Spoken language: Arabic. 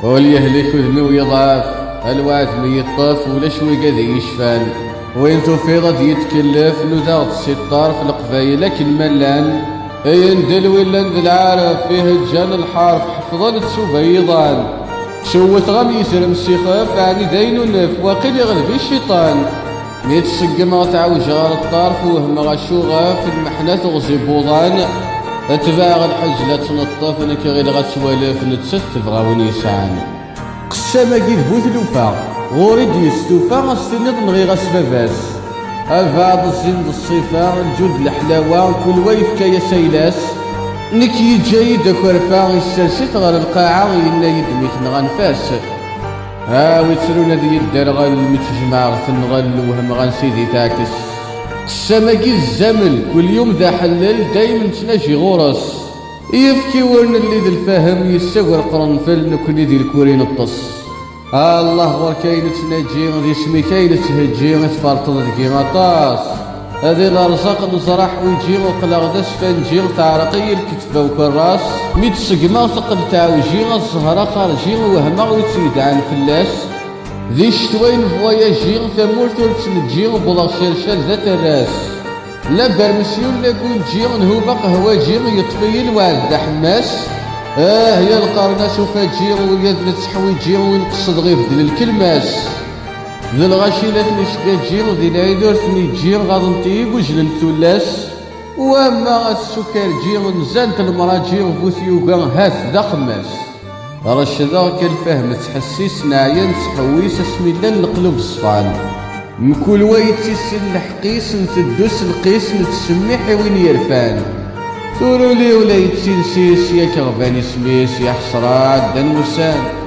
وليهلك وذمي ويضعف الوعد ما يطاف ولا شوي قاذي يشفان وين تفيض يتكلف نودا السطار في القبايل لكن ملان يندل ولا ندل عارف فيه الجان الحارف حفظا تشوف يضان شوت غم يسرم السخاف عني داين ونف وقيل يغلب الشيطان ميت السقم تعوج غار الطرف وهم غشوغا في المحنة تغزي بوضان اتباع الحج لا تنطف انك غير غتوالف نتسف غاون يسعان قسامة كي ذبوت لوفا غوري ديستوفا استنض نغي غسباباس بعض الزند الصفا الجود الحلاوة كل ويف كيا سيلاس نك يجاي داك ورفا يسرسيت غير القاعة ينا يدميت نغنفاس ويتسرونا دي الدرغل المتجمع غتنغل وهم غنسيدي تعكس السماكي الزمن كل يوم ذا حلال دايما تناجي غورس يفكي ورن اللي ذا الفهم يساور قرنفل نكوني ذي الكورين الطس الله غور كاين تناجي ذي اسمي كاين تهجي تفرطن ذكي غطاس هذه الارزاق نزرح ويجي وقلاغ دا سفنجي تعرقي الكتفه وكراس ميت سقما ثقل تعوجي الزهره خارجي وهما ويتسيدعن فلاس ذي الشتوين فواياجي ثمورت ورتنجي بلا شرشال ذات الراس لا برمسيون لا كونجي نهوبا قهواجي يطفي الوعد دا حماس يا القرناس وفاجي ويا نتحويجي وينقصد غير بدل الكلماس ذي الغشيلة نشداجي ذي العيدور ثنيجي غاضنتي وجل الثلاس وما السكر جي نزانت المراجي وفوثيوغا هاث ذا خماس رشدا كالفهم تحسيس نعيان تحويس اسمي الله نقلب الصفان مكل ويتي سن الحقيس نتدوس القيس نتسمي حوين يرفان ثورو لي ولا يتسنسيس يا كغفاني سميس يا حسرات دان وسان